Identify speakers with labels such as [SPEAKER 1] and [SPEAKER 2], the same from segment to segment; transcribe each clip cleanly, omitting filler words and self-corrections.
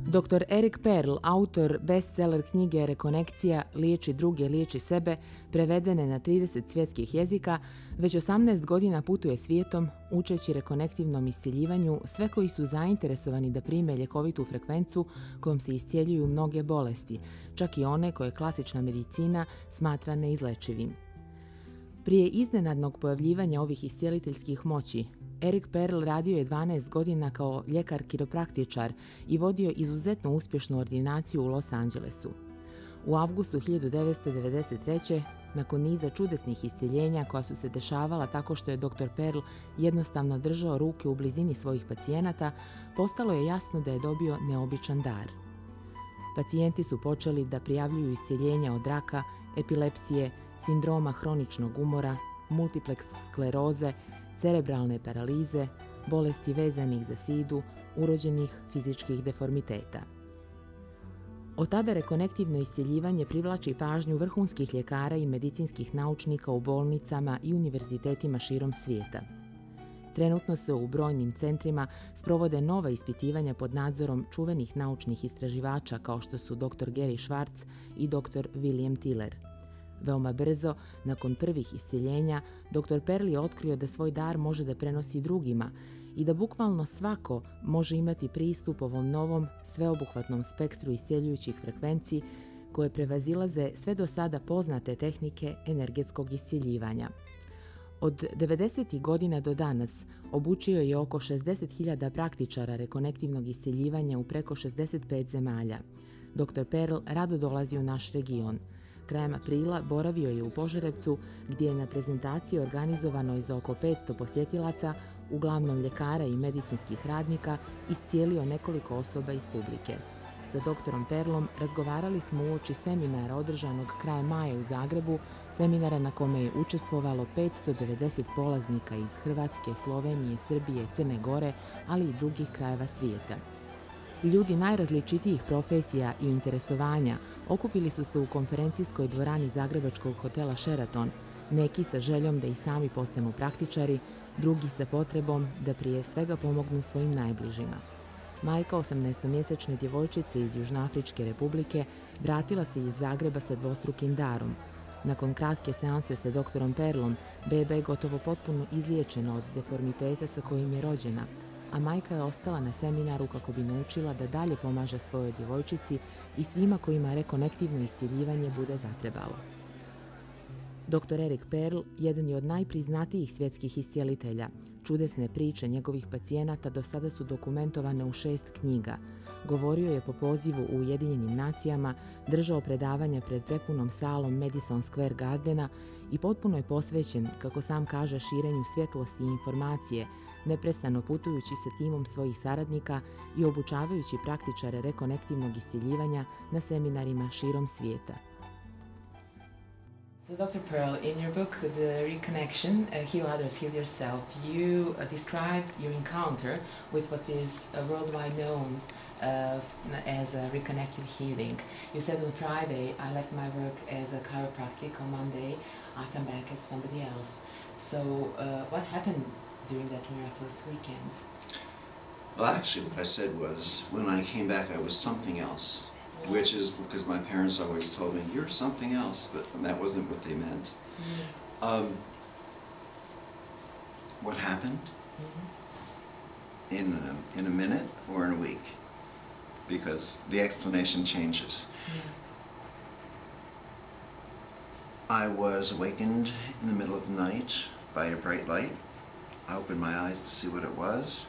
[SPEAKER 1] Dr. Erik Perl, autor bestseler knjige Rekonekcija, lijeci druge, lijeci sebe, prevedene na 30 svjetskih jezika, već 18 godina putuje svijetom učeći rekonektivnom iscjeljivanju sve koji su zainteresovani da prime ljekovitu frekvencu kojom se iscjeljuju mnoge bolesti, čak i one koje klasična medicina smatra neizlečivim. Prije iznenadnog pojavljivanja ovih iscjeliteljskih moći, Erik Perl radio je 12 godina kao ljekar-kiropraktičar i vodio izuzetno uspješnu ordinaciju u Los Angelesu. U avgustu 1993. nakon niza čudesnih iscjeljenja koja su se dešavala tako što je dr. Perl jednostavno držao ruke u blizini svojih pacijenata, postalo je jasno da je dobio neobičan dar. Pacijenti su počeli da prijavljuju iscjeljenja od raka, epilepsije, sindroma hroničnog umora, multipleks skleroze, cerebralne paralize, bolesti vezanih za sidu, urođenih fizičkih deformiteta. Od tada rekonektivno iscjeljivanje privlači pažnju vrhunskih ljekara i medicinskih naučnika u bolnicama i univerzitetima širom svijeta. Trenutno se u brojnim centrima sprovode nova ispitivanja pod nadzorom čuvenih naučnih istraživača kao što su dr. Gary Schwartz i dr. William Tiller. Veoma brzo, nakon prvih iscjeljenja, dr. Perl je otkrio da svoj dar može da prenosi drugima i da bukvalno svako može imati pristup ovom novom, sveobuhvatnom spektru iscjeljujućih frekvenciji koje prevazilaze sve do sada poznate tehnike energetskog iscjeljivanja. Od 90. godina do danas obučio je oko 60.000 praktičara rekonektivnog iscjeljivanja u preko 65 zemalja. Dr. Perl rado dolazi u naš region. Krajem aprila boravio je u Požarevcu, gdje je na prezentaciji organizovanoj za oko 500 posjetilaca, uglavnom ljekara i medicinskih radnika, iscijelio nekoliko osoba iz publike. Sa dr. Perlom razgovarali smo uoči seminara održanog krajem maja u Zagrebu, seminara na kome je učestvovalo 590 polaznika iz Hrvatske, Slovenije, Srbije, Crne Gore, ali i drugih krajeva svijeta. Ljudi najrazličitijih profesija i interesovanja okupili su se u konferencijskoj dvorani zagrebačkog hotela Sheraton, neki sa željom da i sami postanu praktičari, drugi sa potrebom da prije svega pomognu svojim najbližima. Majka 18-mjesečne djevojčice iz Južnoafričke republike vratila se iz Zagreba sa dvostrukim darom. Nakon kratke seanse sa dr. Perlom, beba je gotovo potpuno izliječena od deformiteta sa kojim je rođena, a majka je ostala na seminaru kako bi naučila da dalje pomaže svojoj djevojčici i svima kojima rekonektivno iscjeljivanje bude zatrebalo. Dr. Erik Perl jedan je od najpriznatijih svjetskih iscjelitelja. Čudesne priče njegovih pacijenata do sada su dokumentovane u 6 knjiga. Govorio je po pozivu u Ujedinjenim nacijama, držao predavanja pred prepunom salom Madison Square Gardena i potpuno je posvećen, kako sam kaže, širenju svjetlosti i informacije, neprestano putujući sa timom svojih saradnika i obučavajući praktičare rekonektivnog iscjeljivanja na seminarima širom svijeta.
[SPEAKER 2] So, Dr. Perl, in your book, The Reconnection, Heal Others, Heal Yourself, you described your encounter with what is worldwide known as reconnective healing. You said on Friday, I left my work as a chiropractic. On Monday, I come back as somebody else. So, what happened during that miraculous weekend?
[SPEAKER 3] Well, actually, what I said was, when I came back, I was something else. Which is because my parents always told me, you're something else, but that wasn't what they meant. What happened? In a minute or in a week? Because the explanation changes. I was awakened in the middle of the night by a bright light. I opened my eyes to see what it was.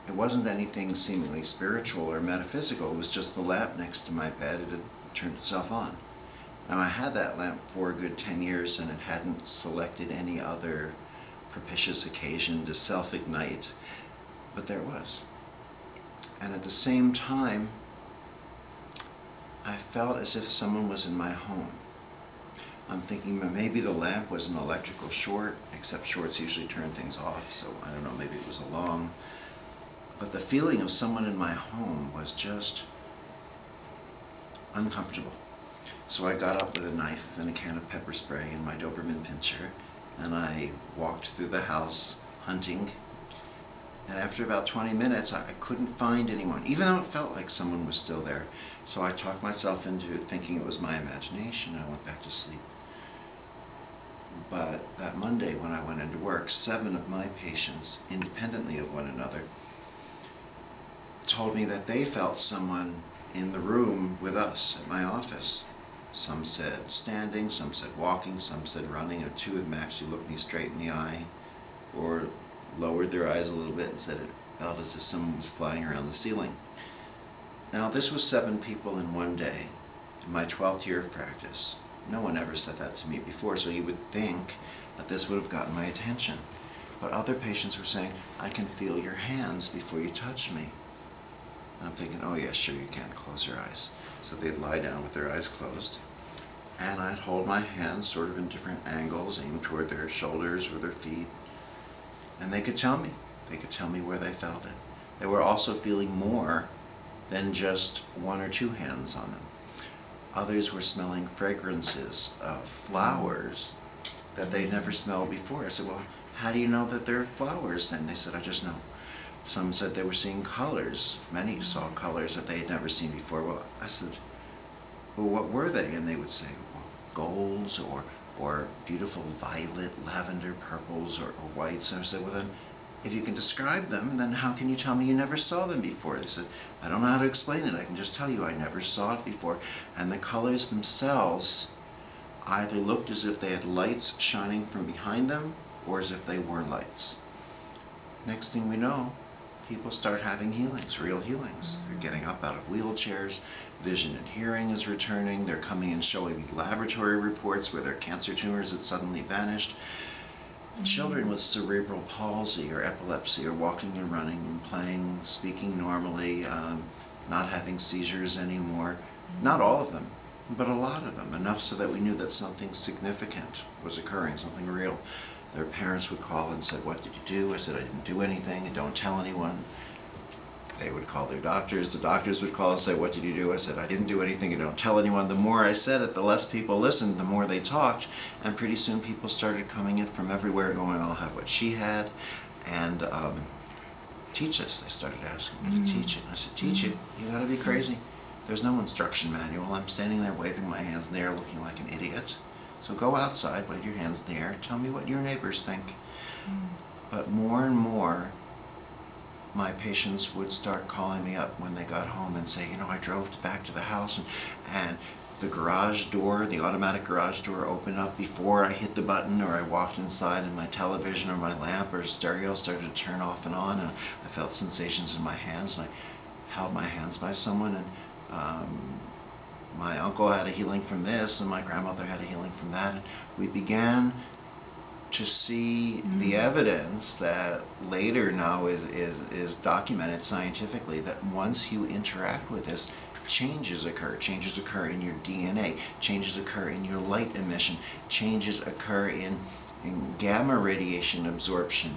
[SPEAKER 3] It wasn't anything seemingly spiritual or metaphysical, it was just the lamp next to my bed. It had turned itself on. Now, I had that lamp for a good 10 years and it hadn't selected any other propitious occasion to self-ignite, but there it was. And at the same time, I felt as if someone was in my home. I'm thinking maybe the lamp was an electrical short, except shorts usually turn things off, so I don't know, maybe it was along. But the feeling of someone in my home was just uncomfortable. So I got up with a knife and a can of pepper spray and my Doberman pincher, and I walked through the house hunting And after about 20 minutes, I couldn't find anyone, even though it felt like someone was still there. So I talked myself into thinking it was my imagination. I went back to sleep. But that Monday when I went into work, 7 of my patients, independently of one another, told me that they felt someone in the room with us at my office. Some said standing, some said walking, some said running, and 2 of them actually looked me straight in the eye or lowered their eyes a little bit and said it felt as if someone was flying around the ceiling. Now this was 7 people in one day, in my 12th year of practice. No one ever said that to me before, so you would think that this would have gotten my attention. But other patients were saying, I can feel your hands before you touch me. And I'm thinking, oh yeah, sure you can, close your eyes. So they'd lie down with their eyes closed, and I'd hold my hands sort of in different angles, aimed toward their shoulders or their feet, and they could tell me. They could tell me where they felt it. They were also feeling more than just 1 or 2 hands on them. Others were smelling fragrances of flowers that they'd never smelled before. I said, well, how do you know that they're flowers then? They said, I just know. Some said they were seeing colors. Many saw colors that they had never seen before. Well, I said, well, what were they? And they would say, well, golds or beautiful violet, lavender, purples, or whites. And I said, well then, if you can describe them, then how can you tell me you never saw them before? They said, I don't know how to explain it. I can just tell you I never saw it before. And the colors themselves either looked as if they had lights shining from behind them or as if they were lights. Next thing we know, people start having healings, real healings. They're getting up out of wheelchairs, vision and hearing is returning, they're coming and showing me laboratory reports where their cancer tumors had suddenly vanished. Children with cerebral palsy or epilepsy are walking and running and playing, speaking normally, not having seizures anymore. Not all of them, but a lot of them, enough so that we knew that something significant was occurring, something real. Their parents would call and said, what did you do? I said, I didn't do anything, and don't tell anyone. They would call their doctors. The doctors would call and say, what did you do? I said, I didn't do anything, and don't tell anyone. The more I said it, the less people listened, the more they talked, and pretty soon people started coming in from everywhere going, I'll have what she had, and teach us. They started asking me to teach it. I said, teach it? You gotta be crazy. There's no instruction manual. I'm standing there waving my hands in the air looking like an idiot. So go outside, wave your hands in the air, tell me what your neighbors think. But more and more, my patients would start calling me up when they got home and say, you know, I drove back to the house and the garage door, the automatic garage door opened up before I hit the button, or I walked inside and my television or my lamp or stereo started to turn off and on, and I felt sensations in my hands, and I held my hands by someone, and my uncle had a healing from this, and my grandmother had a healing from that. And we began to see the evidence that later now is documented scientifically, that once you interact with this, changes occur. Changes occur in your DNA. Changes occur in your light emission. Changes occur in gamma radiation absorption.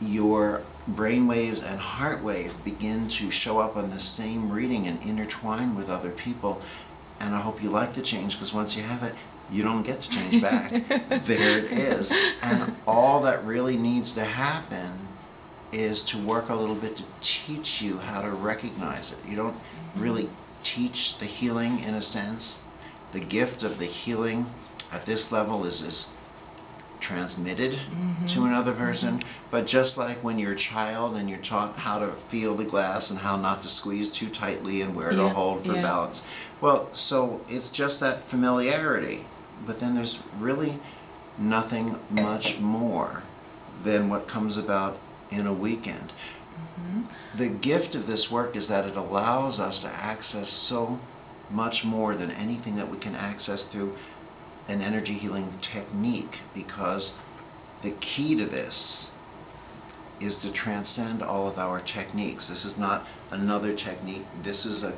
[SPEAKER 3] Your brain waves and heart wave begin to show up on the same reading and intertwine with other people. And I hope you like the change, because once you have it, you don't get to change back. There it is. And all that really needs to happen is to work a little bit to teach you how to recognize it. You don't really teach the healing in a sense. The gift of the healing at this level is transmitted to another person, but just like when you're a child and you're taught how to feel the glass and how not to squeeze too tightly and where to hold for balance. Well, so it's just that familiarity, but then there's really nothing much more than what comes about in a weekend. The gift of this work is that it allows us to access so much more than anything that we can access through an energy healing technique, because the key to this is to transcend all of our techniques. This is not another technique. This is a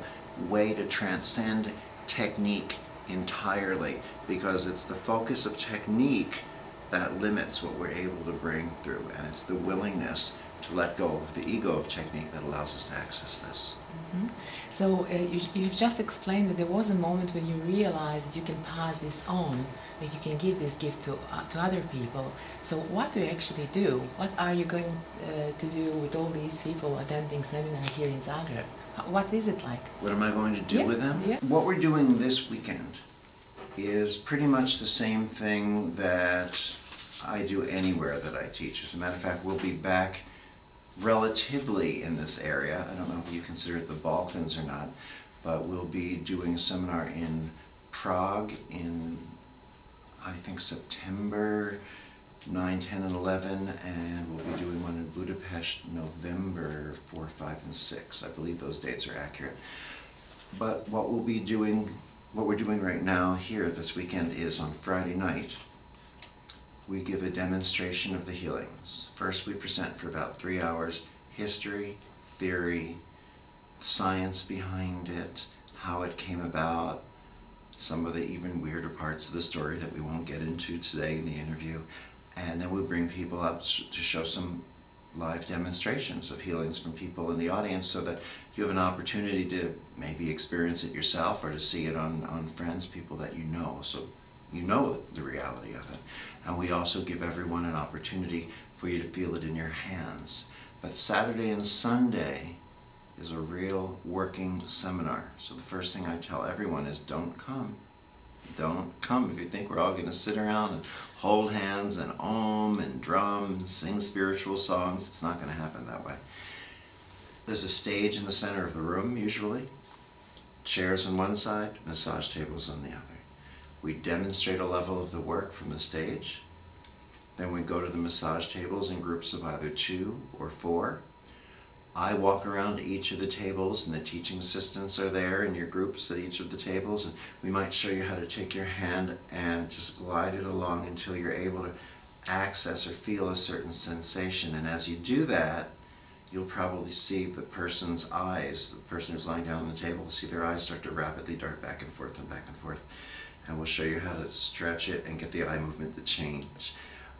[SPEAKER 3] way to transcend technique entirely, because it's the focus of technique that limits what we're able to bring through, and it's the willingness to let go of the ego of technique that allows us to access this.
[SPEAKER 2] Mm-hmm. So you've just explained that there was a moment when you realized that you can pass this on, that you can give this gift to other people. So what do you actually do? What are you going to do with all these people attending seminar here in Zagreb? What is it like?
[SPEAKER 3] What am I going to do with them?
[SPEAKER 2] Yeah.
[SPEAKER 3] What we're doing this weekend is pretty much the same thing that I do anywhere that I teach. As a matter of fact, we'll be back relatively in this area. I don't know if you consider it the Balkans or not, but we'll be doing a seminar in Prague in, I think, September 9, 10, and 11, and we'll be doing one in Budapest November 4, 5, and 6. I believe those dates are accurate. But what we're doing right now here this weekend is on Friday night, we give a demonstration of the healings. First we present for about 3 hours history, theory, science behind it, how it came about, some of the even weirder parts of the story that we won't get into today in the interview. And then we bring people up to show some live demonstrations of healings from people in the audience so that you have an opportunity to maybe experience it yourself or to see it on friends, people that you know, so you know the reality of it. And we also give everyone an opportunity for you to feel it in your hands. But Saturday and Sunday is a real working seminar. So the first thing I tell everyone is don't come. Don't come if you think we're all going to sit around and hold hands and om and drum and sing spiritual songs. It's not going to happen that way. There's a stage in the center of the room usually, chairs on one side, massage tables on the other. We demonstrate a level of the work from the stage. Then we go to the massage tables in groups of either 2 or 4. I walk around each of the tables and the teaching assistants are there in your groups at each of the tables, and we might show you how to take your hand and just glide it along until you're able to access or feel a certain sensation. And as you do that, you'll probably see the person's eyes, the person who's lying down on the table, see their eyes start to rapidly dart back and forth and back and forth. And we'll show you how to stretch it and get the eye movement to change.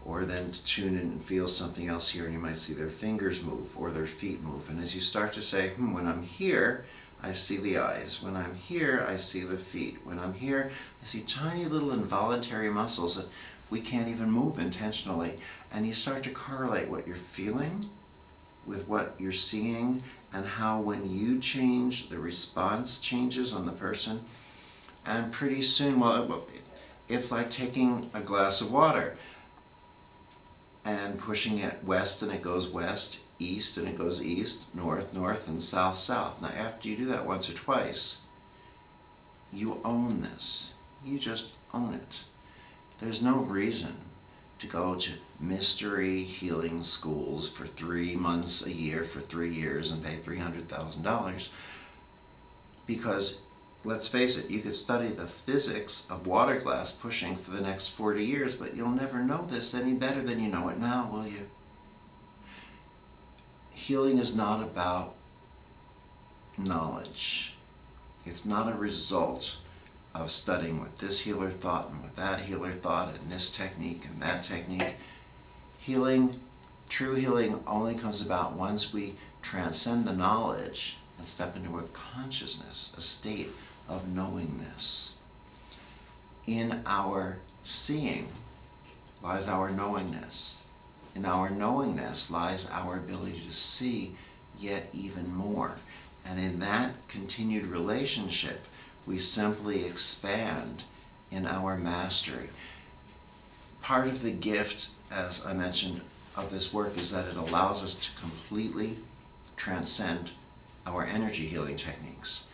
[SPEAKER 3] Or then to tune in and feel something else here, and you might see their fingers move or their feet move. And as you start to say, when I'm here, I see the eyes. When I'm here, I see the feet. When I'm here, I see tiny little involuntary muscles that we can't even move intentionally. And you start to correlate what you're feeling with what you're seeing, and how when you change, the response changes on the person. And pretty soon, well, it's like taking a glass of water and pushing it west, and it goes west, east, and it goes east, north, north, and south, south. Now after you do that once or twice, you own this. You just own it. There's no reason to go to mystery healing schools for 3 months a year for 3 years and pay $300,000, because let's face it, you could study the physics of water glass pushing for the next 40 years, but you'll never know this any better than you know it now, will you? Healing is not about knowledge. It's not a result of studying what this healer thought and what that healer thought and this technique and that technique. Healing, true healing, only comes about once we transcend the knowledge and step into a consciousness, a state of knowingness. In our seeing lies our knowingness. In our knowingness lies our ability to see yet even more. And in that continued relationship, we simply expand in our mastery. Part of the gift, as I mentioned, of this work is that it allows us to completely transcend our energy healing techniques.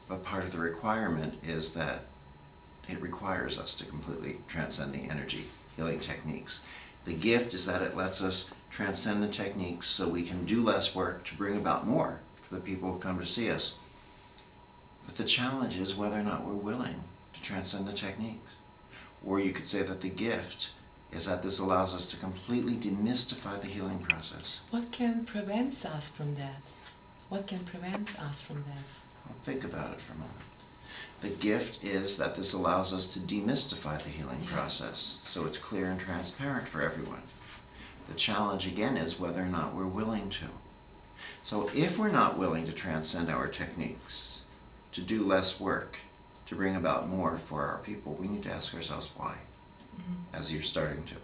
[SPEAKER 3] But part of the requirement is that it requires us to completely transcend the energy healing techniques. The gift is that it lets us transcend the techniques so we can do less work to bring about more for the people who come to see us. But the challenge is whether or not we're willing to transcend the techniques. Or you could say that the gift is that this allows us to completely demystify the healing process.
[SPEAKER 2] What can prevent us from that? What can prevent us from that?
[SPEAKER 3] Well, think about it for a moment. The gift is that this allows us to demystify the healing process so it's clear and transparent for everyone. The challenge again is whether or not we're willing to. So if we're not willing to transcend our techniques, to do less work, to bring about more for our people, we need to ask ourselves why, as you're starting to.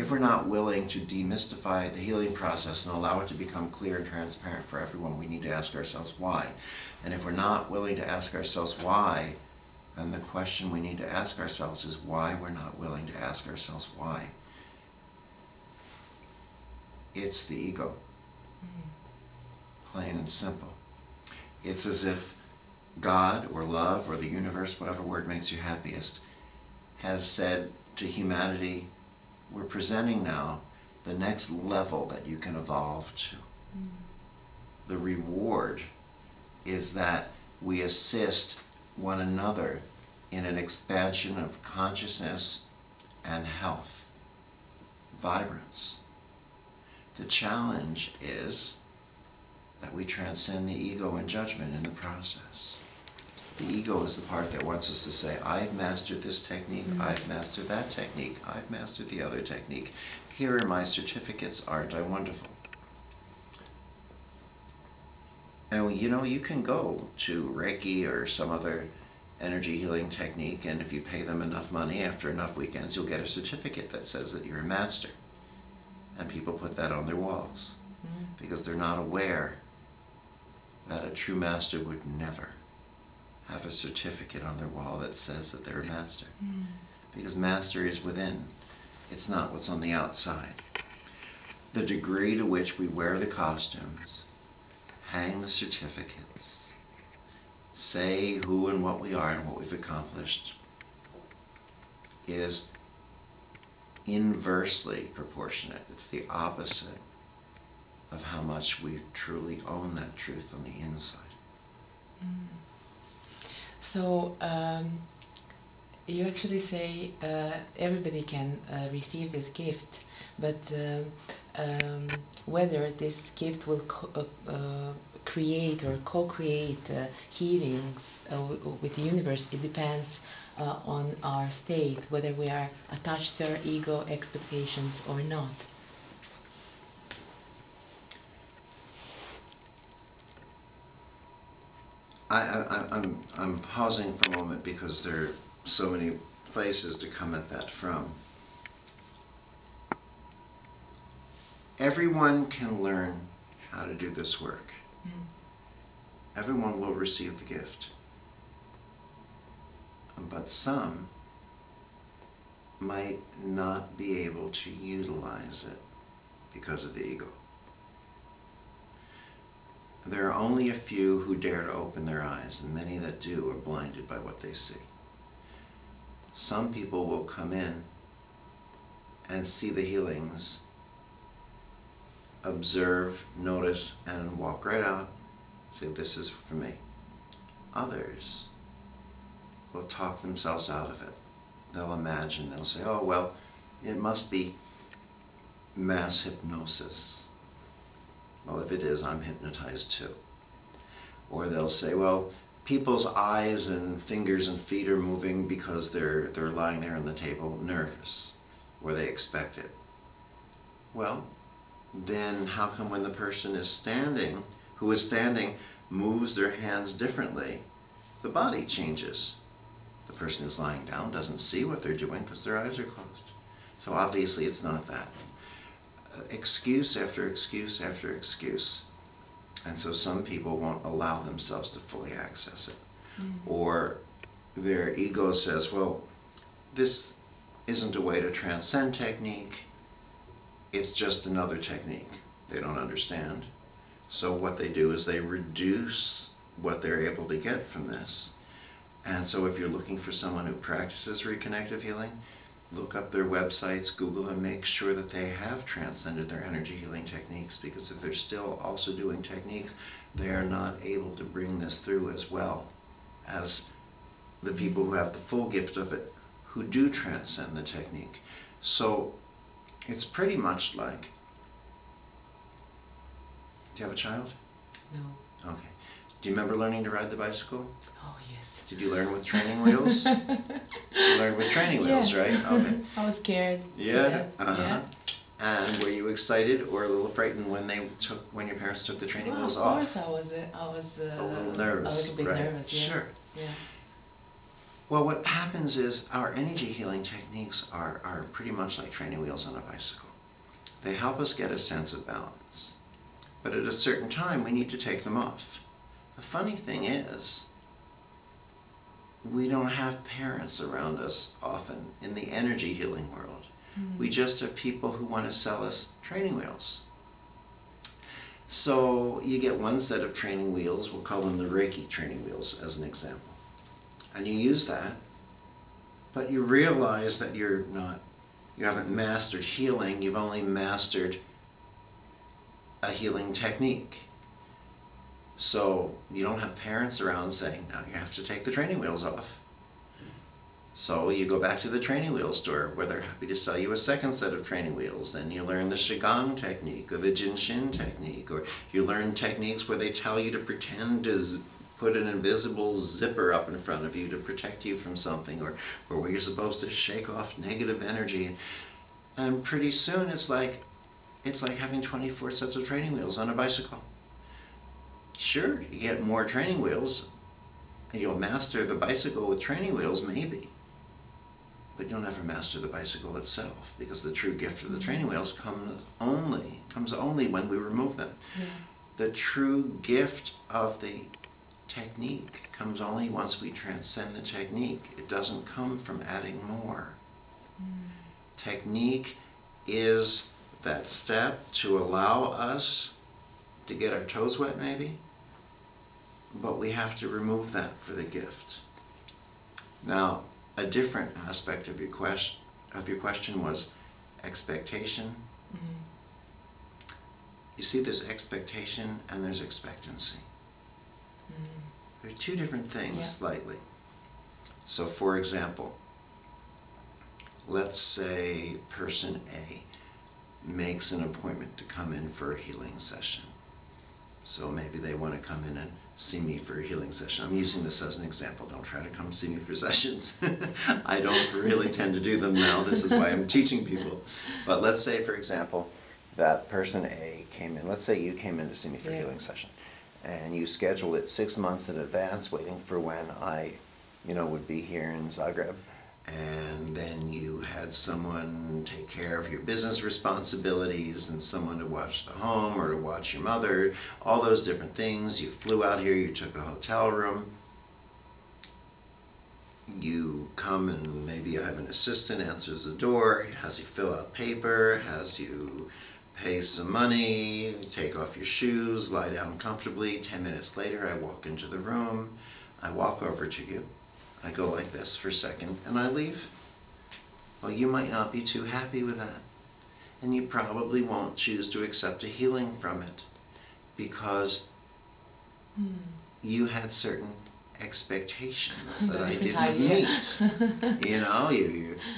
[SPEAKER 3] If we're not willing to demystify the healing process and allow it to become clear and transparent for everyone, we need to ask ourselves why. And if we're not willing to ask ourselves why, then the question we need to ask ourselves is why we're not willing to ask ourselves why. It's the ego. Plain and simple. It's as if God or love or the universe, whatever word makes you happiest, has said to humanity, we're presenting now the next level that you can evolve to. The reward is that we assist one another in an expansion of consciousness and health, vibrance. The challenge is that we transcend the ego and judgment in the process. The ego is the part that wants us to say, I've mastered this technique, I've mastered that technique, I've mastered the other technique. Here are my certificates, aren't I wonderful? And you know, you can go to Reiki or some other energy healing technique, and if you pay them enough money, after enough weekends, you'll get a certificate that says that you're a master. And people put that on their walls because they're not aware that a true master would never have a certificate on their wall that says that they're a master. Because master is within. It's not what's on the outside. The degree to which we wear the costumes, hang the certificates, say who and what we are and what we've accomplished is inversely proportionate. It's the opposite of how much we truly own that truth on the inside.
[SPEAKER 2] So you actually say everybody can receive this gift, but whether this gift will create or co-create healings with the universe, it depends on our state, whether we are attached to our ego expectations or not.
[SPEAKER 3] I'm pausing for a moment because there are so many places to come at that from. Everyone can learn how to do this work. Everyone will receive the gift. But some might not be able to utilize it because of the ego. There are only a few who dare to open their eyes, and many that do are blinded by what they see. Some people will come in and see the healings, observe, notice, and walk right out, say, this is for me. Others will talk themselves out of it. They'll imagine, they'll say, oh, well, it must be mass hypnosis. Well, if it is, I'm hypnotized too. Or they'll say, well, people's eyes and fingers and feet are moving because they're lying there on the table nervous, or they expect it. Well, then how come when the person is standing, who is standing, moves their hands differently, the body changes? The person who's lying down doesn't see what they're doing because their eyes are closed. So obviously it's not that. Excuse after excuse after excuse. And so some people won't allow themselves to fully access it. Or their ego says, well, this isn't a way to transcend technique, it's just another technique. They don't understand. So what they do is they reduce what they're able to get from this. And so if you're looking for someone who practices reconnective healing, look up their websites, Google them, make sure that they have transcended their energy healing techniques, because if they're still also doing techniques, they are not able to bring this through as well as the people who have the full gift of it, who do transcend the technique. So it's pretty much like, do you have a child?
[SPEAKER 2] No.
[SPEAKER 3] Okay. Do you remember learning to ride the bicycle?
[SPEAKER 2] Oh, yes.
[SPEAKER 3] Did you learn with training wheels? You learned with training wheels,
[SPEAKER 2] Yes.
[SPEAKER 3] right? Okay.
[SPEAKER 2] I was scared.
[SPEAKER 3] Yeah.
[SPEAKER 2] Yeah.
[SPEAKER 3] And were you excited or a little frightened when your parents took the training wheels off?
[SPEAKER 2] Of course, I was
[SPEAKER 3] a little nervous,
[SPEAKER 2] a little bit
[SPEAKER 3] right?
[SPEAKER 2] nervous. Yeah.
[SPEAKER 3] Sure.
[SPEAKER 2] Yeah.
[SPEAKER 3] Well, what happens is our energy healing techniques are pretty much like training wheels on a bicycle. They help us get a sense of balance. But at a certain time, we need to take them off. The funny thing is, we don't have parents around us often in the energy healing world. We just have people who want to sell us training wheels. So you get one set of training wheels, we'll call them the Reiki training wheels as an example. And you use that, but you realize that you haven't mastered healing, you've only mastered a healing technique. So you don't have parents around saying, now you have to take the training wheels off. So you go back to the training wheel store where they're happy to sell you a second set of training wheels. Then you learn the Qigong technique or the Jinshin technique, or you learn techniques where they tell you to pretend to put an invisible zipper up in front of you to protect you from something, or where you're supposed to shake off negative energy. And pretty soon it's like having 24 sets of training wheels on a bicycle. Sure, you get more training wheels, and you'll master the bicycle with training wheels, maybe. But you'll never master the bicycle itself, because the true gift of the training wheels comes only when we remove them.
[SPEAKER 2] Yeah.
[SPEAKER 3] The true gift of the technique comes only once we transcend the technique. It doesn't come from adding more. Technique is that step to allow us to get our toes wet, maybe, but we have to remove that for the gift. Now, a different aspect of your question was expectation. You see, there's expectation and there's expectancy. They're two different things, slightly. So, for example, let's say person A makes an appointment to come in for a healing session. So maybe they want to come in and see me for a healing session. I'm using this as an example. Don't try to come see me for sessions. I don't really tend to do them now. This is why I'm teaching people. But let's say, for example, that person A came in. Let's say you came in to see me for a healing session. And you scheduled it 6 months in advance, waiting for when I, would be here in Zagreb. And then you had someone take care of your business responsibilities and someone to watch the home or to watch your mother, all those different things. You flew out here, you took a hotel room. You come and maybe you have an assistant answers the door, has you fill out paper, has you pay some money, take off your shoes, lie down comfortably. 10 minutes later, I walk into the room, I walk over to you. I go like this for a second, and I leave. Well, you might not be too happy with that. And you probably won't choose to accept a healing from it because you had certain expectations that I didn't meet.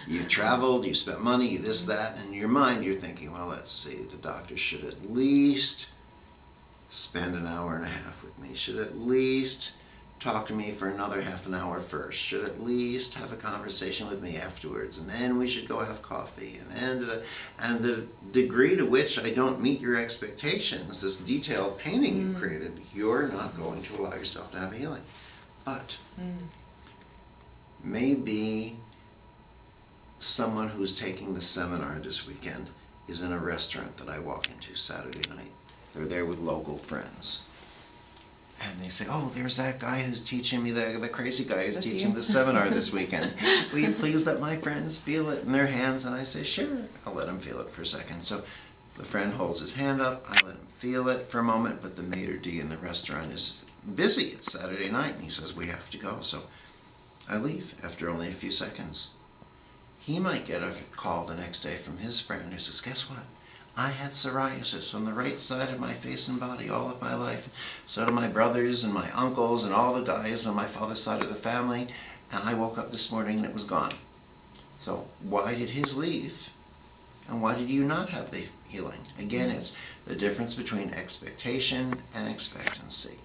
[SPEAKER 3] You traveled, you spent money, you this, that, and in your mind you're thinking, well, let's see, the doctor should at least spend an hour and a half with me, should at least talk to me for another half an hour first, should at least have a conversation with me afterwards, and then we should go have coffee, and the degree to which I don't meet your expectations, this detailed painting you've created, you're not going to allow yourself to have a healing. But maybe someone who's taking the seminar this weekend is in a restaurant that I walk into Saturday night. They're there with local friends. And they say, oh, there's that guy who's teaching me, the crazy guy who's teaching the seminar this weekend. Will you please let my friends feel it in their hands? And I say, sure, I'll let him feel it for a second. So the friend holds his hand up, I let him feel it for a moment, but the maitre d' in the restaurant is busy. It's Saturday night, and he says, we have to go. So I leave after only a few seconds. He might get a call the next day from his friend who says, guess what? I had psoriasis on the right side of my face and body all of my life. So do my brothers and my uncles and all the guys on my father's side of the family. And I woke up this morning and it was gone. So why did his leave? And why did you not have the healing? Again, it's the difference between expectation and expectancy.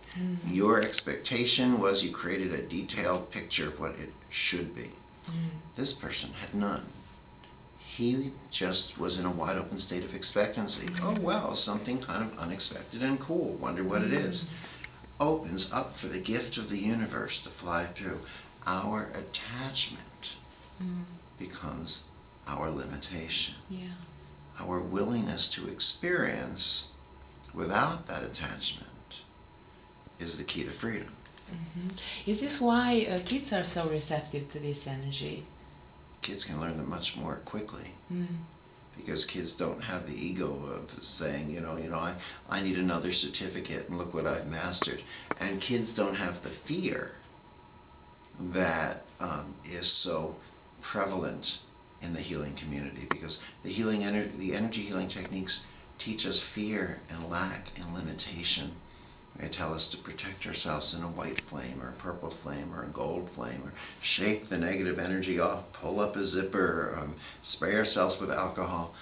[SPEAKER 3] Your expectation was you created a detailed picture of what it should be. This person had none. he just was in a wide open state of expectancy. Oh wow, something kind of unexpected and cool. Wonder what it is. Opens up for the gift of the universe to fly through. Our attachment becomes our limitation.
[SPEAKER 2] Yeah.
[SPEAKER 3] Our willingness to experience without that attachment is the key to freedom.
[SPEAKER 2] Is this why kids are so receptive to this energy?
[SPEAKER 3] Kids can learn them much more quickly because kids don't have the ego of saying, I need another certificate and look what I've mastered. And kids don't have the fear that is so prevalent in the healing community, because the energy healing techniques teach us fear and lack and limitation. They tell us to protect ourselves in a white flame or a purple flame or a gold flame, or shake the negative energy off, pull up a zipper, spray ourselves with alcohol.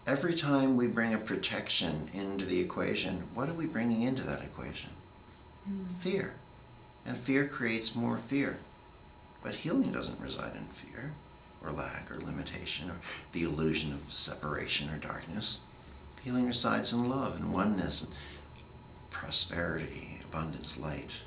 [SPEAKER 3] Every time we bring a protection into the equation, what are we bringing into that equation? Fear. And fear creates more fear. But healing doesn't reside in fear or lack or limitation or the illusion of separation or darkness. Healing resides in love and oneness and prosperity, abundance, light.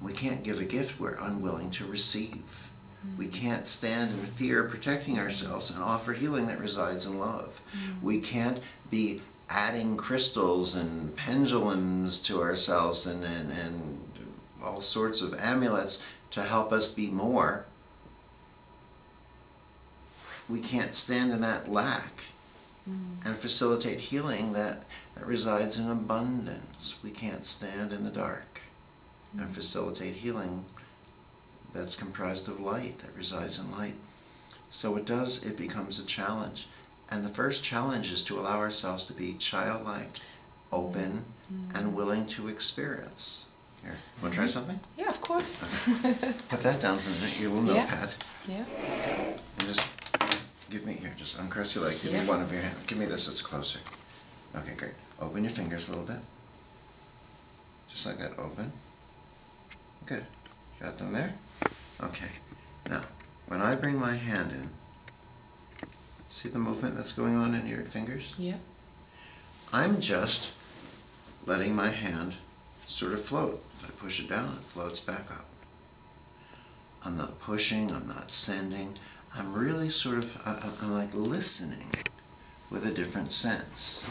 [SPEAKER 3] We can't give a gift we're unwilling to receive. We can't stand in fear protecting ourselves and offer healing that resides in love. We can't be adding crystals and pendulums to ourselves and all sorts of amulets to help us be more. We can't stand in that lack and facilitate healing that resides in abundance. We can't stand in the dark and facilitate healing that's comprised of light, that resides in light. So it becomes a challenge. And the first challenge is to allow ourselves to be childlike, open, and willing to experience. Here, want to try something?
[SPEAKER 2] Yeah, of course.
[SPEAKER 3] Okay. Put that down for a minute, your little notepad.
[SPEAKER 2] Yeah.
[SPEAKER 3] And just give me, here, just uncross your leg, give me one of your hands. Give me this, it's closer. Okay, great. Open your fingers a little bit. Just like that, open. Good. Got them there? Okay. Now, when I bring my hand in, see the movement that's going on in your fingers?
[SPEAKER 2] Yeah.
[SPEAKER 3] I'm just letting my hand sort of float. If I push it down, it floats back up. I'm not pushing, I'm not sending. I'm really sort of, I'm like listening with a different sense.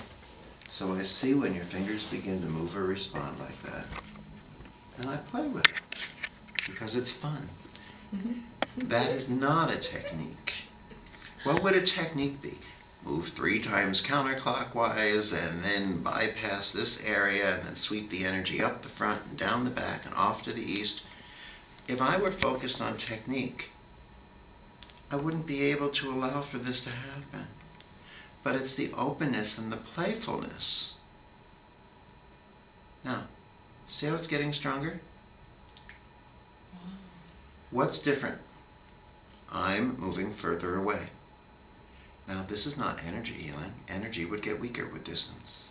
[SPEAKER 3] So I see when your fingers begin to move or respond like that, and I play with it because it's fun. That is not a technique. What would a technique be? Move 3 times counterclockwise and then bypass this area and then sweep the energy up the front and down the back and off to the east. If I were focused on technique, I wouldn't be able to allow for this to happen. But it's the openness and the playfulness. Now, see how it's getting stronger? What's different? I'm moving further away. Now, this is not energy healing. Energy would get weaker with distance.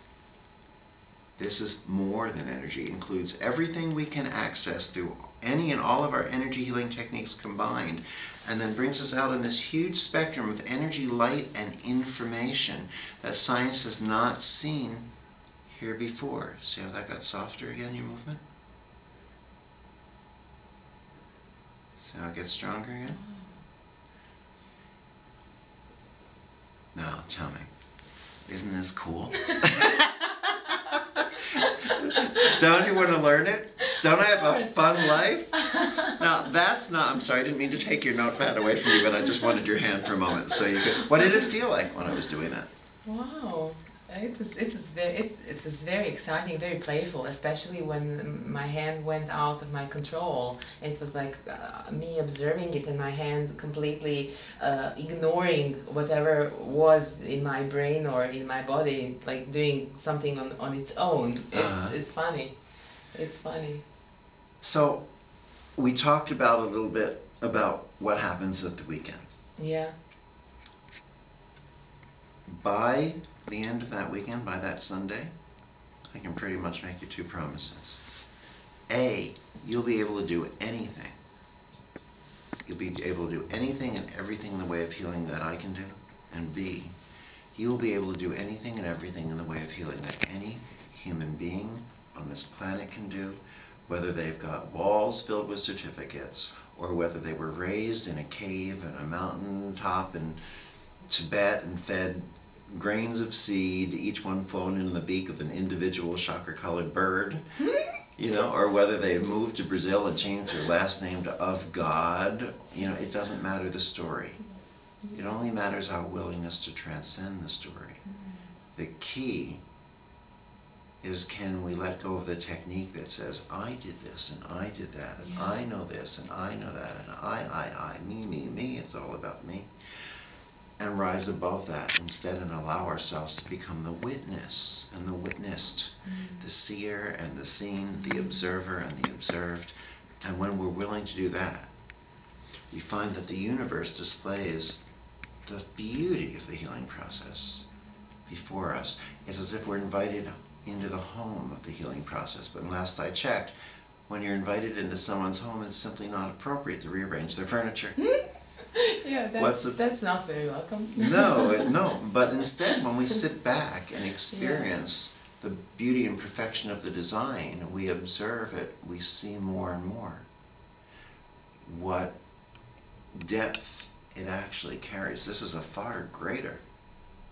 [SPEAKER 3] This is more than energy. It includes everything we can access through any and all of our energy healing techniques combined, and then brings us out in this huge spectrum of energy, light, and information that science has not seen here before. See how that got softer again, your movement? See how it gets stronger again? Now, tell me, isn't this cool? Don't you want to learn it? Don't I have a fun life? Now, that's not, I'm sorry, I didn't mean to take your notepad away from you, but I just wanted your hand for a moment so you could, what did it feel like when I was doing that?
[SPEAKER 2] Wow. It was very exciting, very playful, especially when my hand went out of my control. It was like me observing it in my hand, completely ignoring whatever was in my brain or in my body, like doing something on its own. It's funny. It's funny.
[SPEAKER 3] So, we talked about a little bit about what happens at the weekend.
[SPEAKER 2] Yeah.
[SPEAKER 3] By the end of that weekend, by that Sunday, I can pretty much make you 2 promises. A, you'll be able to do anything. you'll be able to do anything and everything in the way of healing that I can do. And B, you will be able to do anything and everything in the way of healing that any human being on this planet can do, whether they've got walls filled with certificates, or whether they were raised in a cave and a mountain top in Tibet and fed grains of seed, each one flown in the beak of an individual chakra-colored bird, you know, or whether they moved to Brazil and changed their last name to of God. You know, it doesn't matter the story. It only matters our willingness to transcend the story. The key is, can we let go of the technique that says, I did this and I did that, and I know this and I know that, and I, me, it's all about me. And rise above that instead, and allow ourselves to become the witness and the witnessed, the seer and the seen, the observer and the observed. And when we're willing to do that, we find that the universe displays the beauty of the healing process before us. It's as if we're invited into the home of the healing process. But last I checked, when you're invited into someone's home, it's simply not appropriate to rearrange their furniture.
[SPEAKER 2] Yeah, that's not very welcome.
[SPEAKER 3] No, but instead, when we sit back and experience the beauty and perfection of the design, we observe it, we see more and more what depth it actually carries. This is a far greater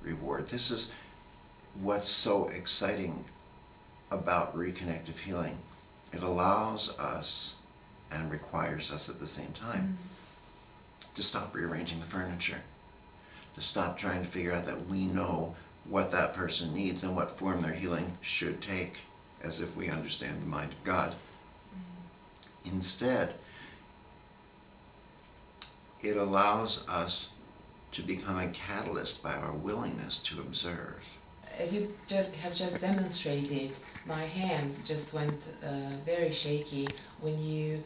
[SPEAKER 3] reward. This is what's so exciting about reconnective healing. It allows us, and requires us at the same time, to stop rearranging the furniture, to stop trying to figure out that we know what that person needs and what form their healing should take, as if we understand the mind of God. Instead, it allows us to become a catalyst by our willingness to observe.
[SPEAKER 2] As you have just demonstrated, my hand just went very shaky when you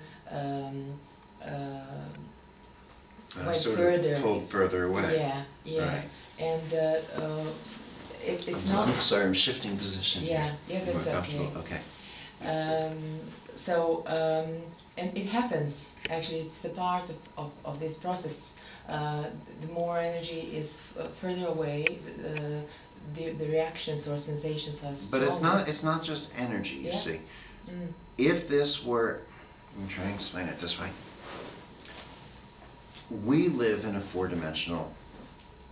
[SPEAKER 2] went
[SPEAKER 3] sort
[SPEAKER 2] further.
[SPEAKER 3] of pulled further away.
[SPEAKER 2] Yeah.
[SPEAKER 3] Right.
[SPEAKER 2] And it's not...
[SPEAKER 3] Sorry, I'm shifting position.
[SPEAKER 2] Yeah, that's
[SPEAKER 3] More
[SPEAKER 2] okay.
[SPEAKER 3] comfortable. Okay.
[SPEAKER 2] And it happens, actually, it's a part of this process. The more energy is further away, the reactions or sensations are stronger.
[SPEAKER 3] But it's not just energy, you see. If this were, let me try and explain it this way. We live in a four-dimensional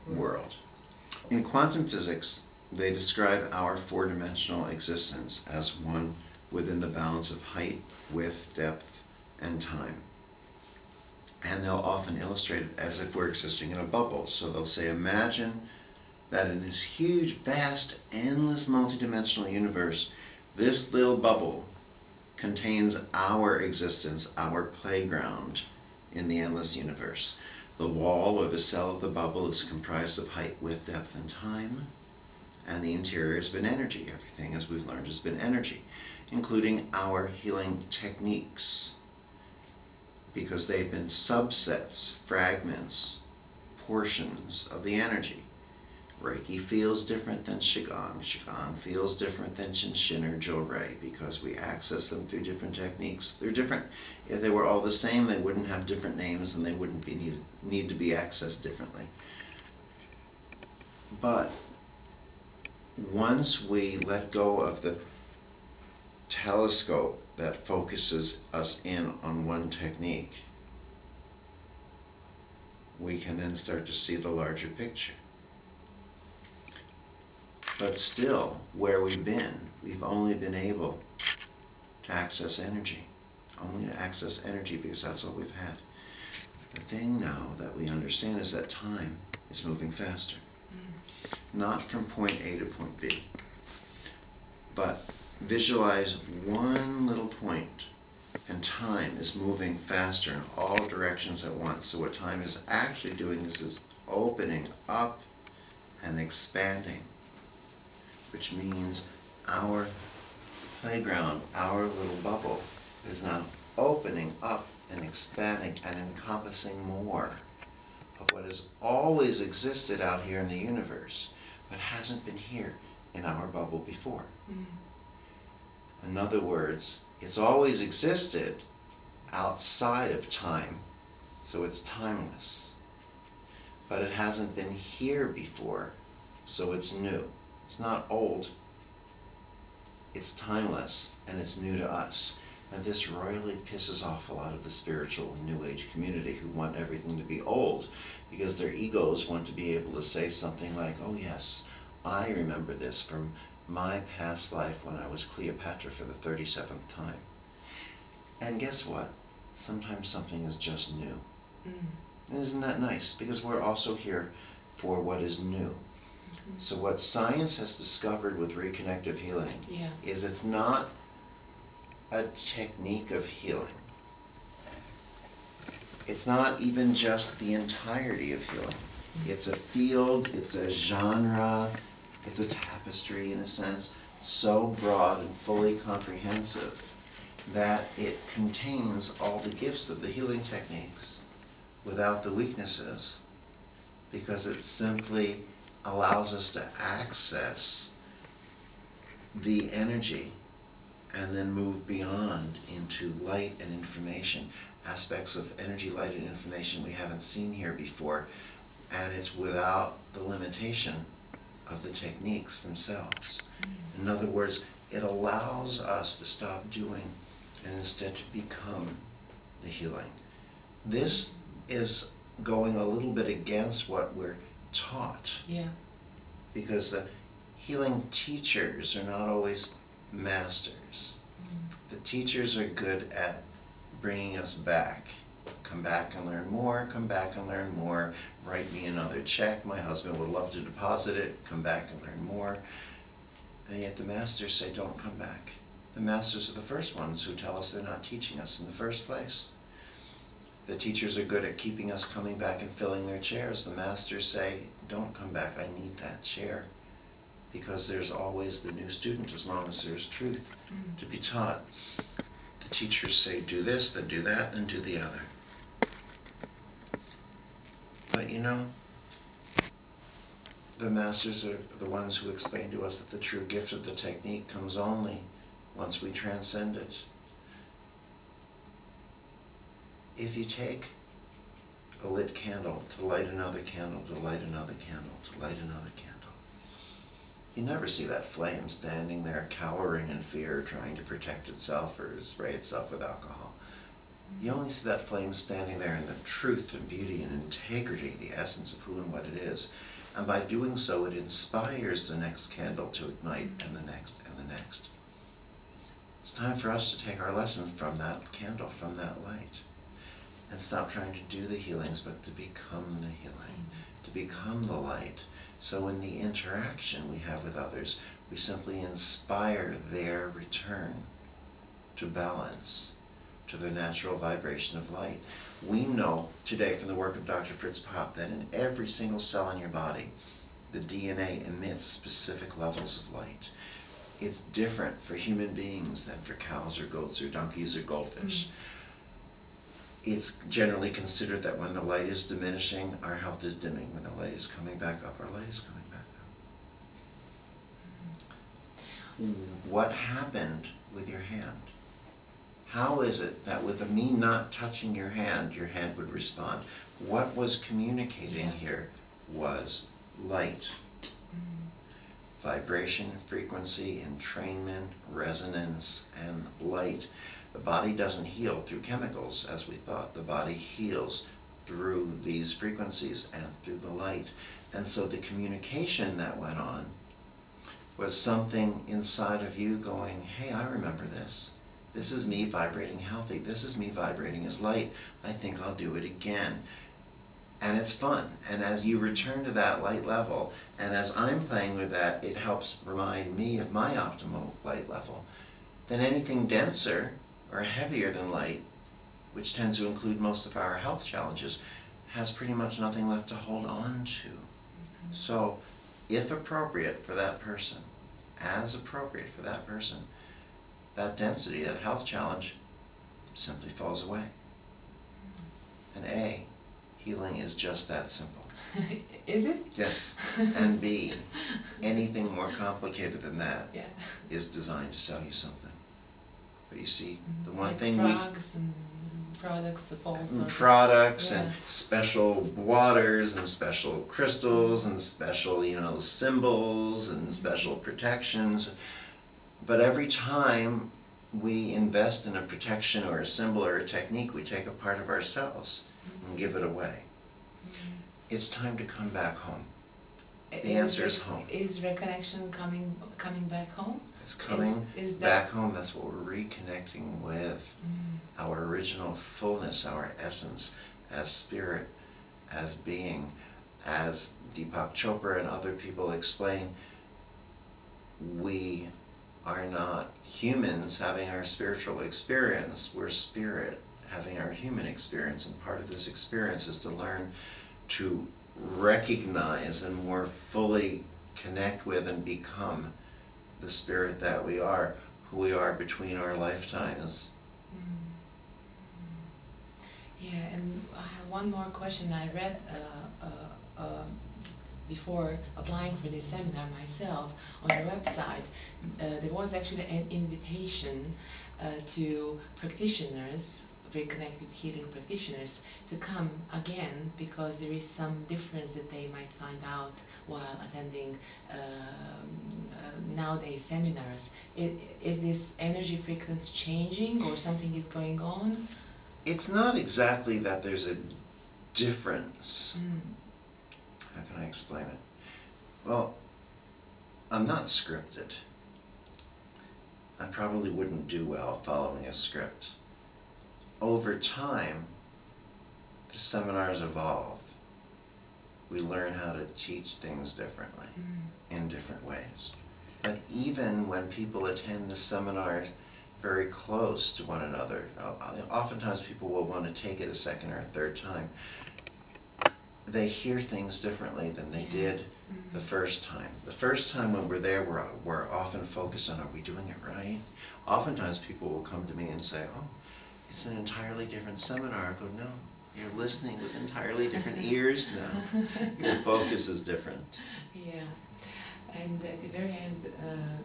[SPEAKER 3] world. In quantum physics, they describe our four-dimensional existence as one within the bounds of height, width, depth, and time. And they'll often illustrate it as if we're existing in a bubble. So they'll say, imagine that in this huge, vast, endless, multidimensional universe, this little bubble contains our existence, our playground in the endless universe. The wall or the cell of the bubble is comprised of height, width, depth, and time, and the interior has been energy. Everything, as we've learned, has been energy, including our healing techniques, because they've been subsets, fragments, portions of the energy. Reiki feels different than Qigong. Qigong feels different than Shinshin or Jōrei, because we access them through different techniques. They're different. If they were all the same, they wouldn't have different names and they wouldn't be need to be accessed differently. But once we let go of the telescope that focuses us in on one technique, we can then start to see the larger picture. But still, where we've only been able to access energy. Only to access energy, because that's all we've had. The thing now that we understand is that time is moving faster. Not from point A to point B. But visualize one little point, and time is moving faster in all directions at once. So what time is actually doing is it's opening up and expanding, which means our playground, our little bubble, is now opening up and expanding and encompassing more of what has always existed out here in the universe, but hasn't been here in our bubble before. In other words, it's always existed outside of time, so it's timeless. But it hasn't been here before, so it's new. It's not old, it's timeless, and it's new to us. And this royally pisses off a lot of the spiritual and New Age community who want everything to be old, because their egos want to be able to say something like, oh yes, I remember this from my past life when I was Cleopatra for the 37th time. And guess what? Sometimes something is just new. And isn't that nice? Because we're also here for what is new. So what science has discovered with reconnective healing is it's not a technique of healing. It's not even just the entirety of healing. It's a field, it's a genre, it's a tapestry in a sense, so broad and fully comprehensive that it contains all the gifts of the healing techniques without the weaknesses, because it simply allows us to access the energy and then move beyond into light and information, aspects of energy, light, and information we haven't seen here before, and it's without the limitation of the techniques themselves. In other words, it allows us to stop doing and instead to become the healing. This is going a little bit against what we're taught. Because the healing teachers are not always masters. The teachers are good at bringing us back. Come back and learn more, come back and learn more, write me another check, my husband would love to deposit it, come back and learn more. And yet the masters say, don't come back. The masters are the first ones who tell us they're not teaching us in the first place. The teachers are good at keeping us coming back and filling their chairs. The masters say, don't come back, I need that chair. Because there's always the new student as long as there's truth to be taught. The teachers say, do this, then do that, then do the other. But you know, the masters are the ones who explain to us that the true gift of the technique comes only once we transcend it. If you take a lit candle to light another candle, to light another candle, to light another candle, you never see that flame standing there cowering in fear, trying to protect itself or spray itself with alcohol. You only see that flame standing there in the truth and beauty and integrity, the essence of who and what it is. And by doing so, it inspires the next candle to ignite, and the next, and the next. It's time for us to take our lessons from that candle, from that light, and stop trying to do the healings, but to become the healing, to become the light. So in the interaction we have with others, we simply inspire their return to balance, to the natural vibration of light. We know today from the work of Dr. Fritz Popp that in every single cell in your body, the DNA emits specific levels of light. It's different for human beings than for cows or goats or donkeys or goldfish. It's generally considered that when the light is diminishing, our health is dimming. When the light is coming back up, our light is coming back up. What happened with your hand? How is it that with me not touching your hand would respond? What was communicating here was light. Vibration, frequency, entrainment, resonance, and light. The body doesn't heal through chemicals, as we thought. The body heals through these frequencies and through the light. And so the communication that went on was something inside of you going, hey, I remember this. This is me vibrating healthy. This is me vibrating as light. I think I'll do it again. And it's fun. And as you return to that light level, and as I'm playing with that, it helps remind me of my optimal light level. Then anything denser or heavier than light, which tends to include most of our health challenges, has pretty much nothing left to hold on to. So, if appropriate for that person, as appropriate for that person, that density, that health challenge, simply falls away. And healing is just that simple.
[SPEAKER 2] Is it?
[SPEAKER 3] Yes. And B, anything more complicated than that is designed to sell you something. But you see, the one
[SPEAKER 2] like
[SPEAKER 3] thing
[SPEAKER 2] frogs products of all sorts.
[SPEAKER 3] Products
[SPEAKER 2] Yeah.
[SPEAKER 3] and special waters and special crystals and special, symbols and special protections. But every time we invest in a protection or a symbol or a technique, we take a part of ourselves and give it away. It's time to come back home. The answer is home.
[SPEAKER 2] Is reconnection coming back home?
[SPEAKER 3] It's coming
[SPEAKER 2] is
[SPEAKER 3] back home. That's what we're reconnecting with. Our original fullness, our essence as spirit, as being, as Deepak Chopra and other people explain, we are not humans having our spiritual experience. We're spirit having our human experience, and part of this experience is to learn to recognize and more fully connect with and become the spirit that we are, who we are between our lifetimes.
[SPEAKER 2] Yeah, and I have one more question. I read before applying for this seminar myself on your website, there was actually an invitation to practitioners, reconnective healing practitioners, to come again because there is some difference that they might find out while attending nowadays seminars. Is this energy frequency changing or something is going on?
[SPEAKER 3] It's not exactly that there's a difference. How can I explain it? Well, I'm not scripted. I probably wouldn't do well following a script. Over time, the seminars evolve. We learn how to teach things differently, in different ways. But even when people attend the seminars very close to one another, oftentimes people will want to take it a second or a third time, they hear things differently than they did the first time. The first time when we're there, we're often focused on, are we doing it right? Oftentimes people will come to me and say, oh, it's an entirely different seminar. I go, no, you're listening with entirely different ears now. Your focus is different.
[SPEAKER 2] Yeah. And at the very end,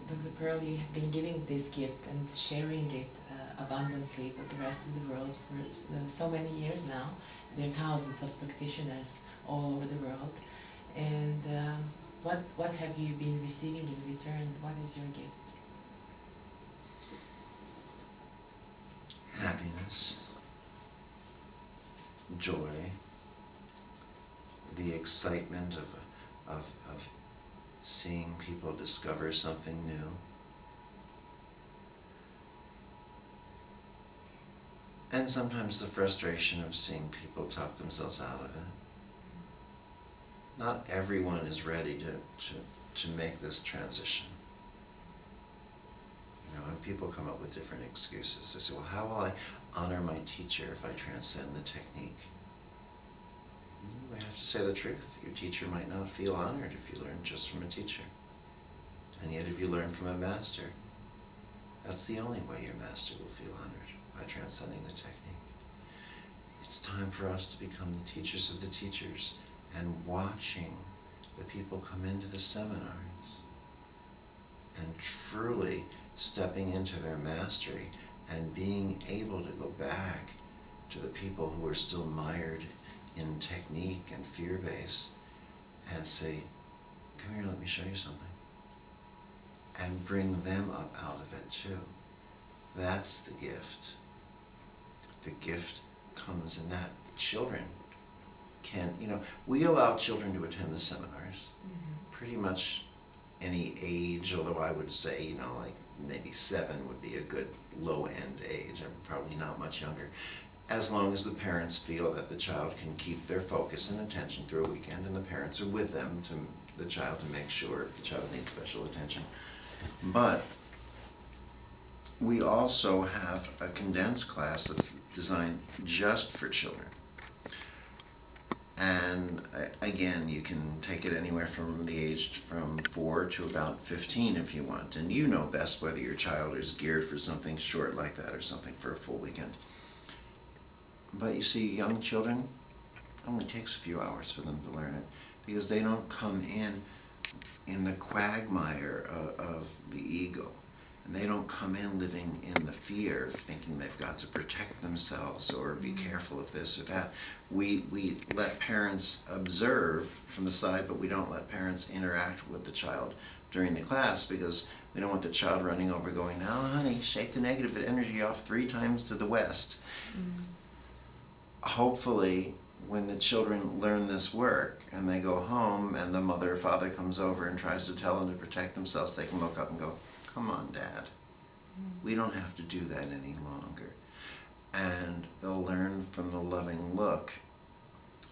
[SPEAKER 2] Dr. Perl, you have been giving this gift and sharing it abundantly with the rest of the world for so many years now. There are thousands of practitioners all over the world. And what have you been receiving in return? What is your gift?
[SPEAKER 3] Happiness, joy, the excitement of seeing people discover something new. And sometimes the frustration of seeing people talk themselves out of it. Not everyone is ready to make this transition. And people come up with different excuses. They say, well, how will I honor my teacher if I transcend the technique? We have to say the truth. Your teacher might not feel honored if you learn just from a teacher. And yet if you learn from a master, that's the only way your master will feel honored, by transcending the technique. It's time for us to become the teachers of the teachers and watching the people come into the seminars and truly stepping into their mastery and being able to go back to the people who are still mired in technique and fear base and say, come here, let me show you something. And bring them up out of it too. That's the gift. The gift comes in that. Children can, we allow children to attend the seminars. Pretty much any age, although I would say, like maybe 7 would be a good low-end age, and probably not much younger, as long as the parents feel that the child can keep their focus and attention through a weekend, and the parents are with them, the child, to make sure if the child needs special attention. But we also have a condensed class that's designed just for children. And again, you can take it anywhere from the age from 4 to about 15 if you want. And you know best whether your child is geared for something short like that or something for a full weekend. But you see, young children, it only takes a few hours for them to learn it because they don't come in the quagmire of the ego. And they don't come in living in the fear, thinking they've got to protect themselves or be careful of this or that. We let parents observe from the side, but we don't let parents interact with the child during the class, because we don't want the child running over going, "Now, honey, shake the negative energy off 3 times to the west." Hopefully, when the children learn this work and they go home and the mother or father comes over and tries to tell them to protect themselves, they can look up and go, "Come on, Dad. We don't have to do that any longer." And they'll learn from the loving look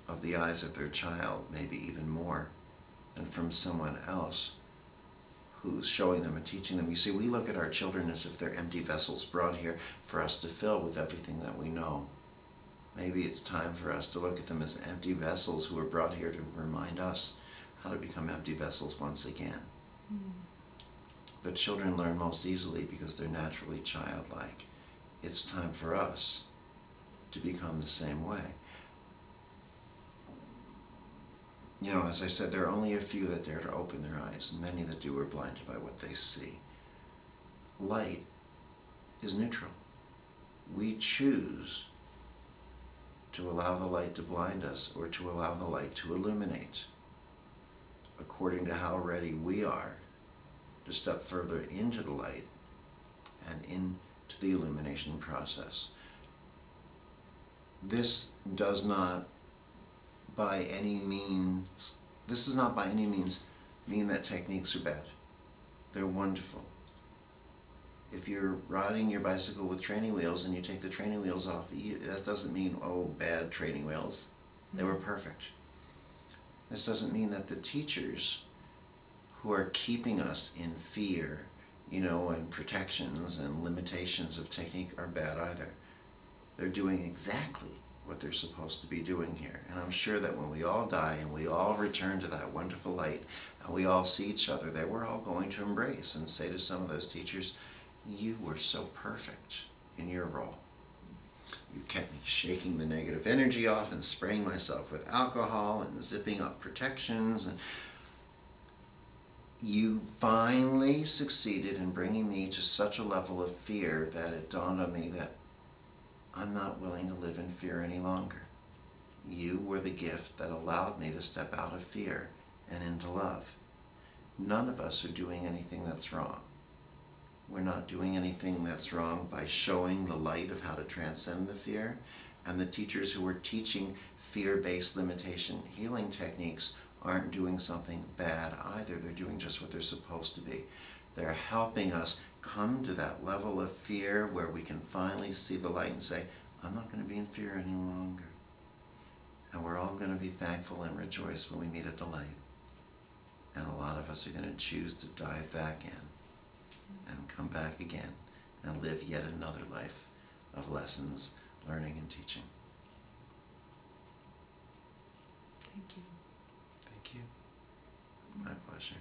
[SPEAKER 3] of the eyes of their child, maybe even more than from someone else who's showing them and teaching them. You see, we look at our children as if they're empty vessels brought here for us to fill with everything that we know. Maybe it's time for us to look at them as empty vessels who are brought here to remind us how to become empty vessels once again. But children learn most easily because they're naturally childlike. It's time for us to become the same way. You know, as I said, there are only a few that dare to open their eyes. Many that do are blinded by what they see. Light is neutral. We choose to allow the light to blind us or to allow the light to illuminate, according to how ready we are to step further into the light and into the illumination process. This does not by any means mean that techniques are bad. They're wonderful. If you're riding your bicycle with training wheels and you take the training wheels off, that doesn't mean, oh, bad training wheels. They were perfect. This doesn't mean that the teachers who are keeping us in fear, you know, and protections and limitations of technique are bad either. They're doing exactly what they're supposed to be doing here. And I'm sure that when we all die and we all return to that wonderful light and we all see each other there, we're all going to embrace and say to some of those teachers, "You were so perfect in your role. You kept me shaking the negative energy off and spraying myself with alcohol and zipping up protections, and you finally succeeded in bringing me to such a level of fear that it dawned on me that I'm not willing to live in fear any longer. You were the gift that allowed me to step out of fear and into love." None of us are doing anything that's wrong. We're not doing anything that's wrong by showing the light of how to transcend the fear. And the teachers who are teaching fear-based limitation healing techniques aren't doing something bad either. They're doing just what they're supposed to be. They're helping us come to that level of fear where we can finally see the light and say, "I'm not going to be in fear any longer." And we're all going to be thankful and rejoice when we meet at the light. And a lot of us are going to choose to dive back in and come back again and live yet another life of lessons, learning, and teaching.
[SPEAKER 2] Thank you.
[SPEAKER 3] Thank you. My pleasure.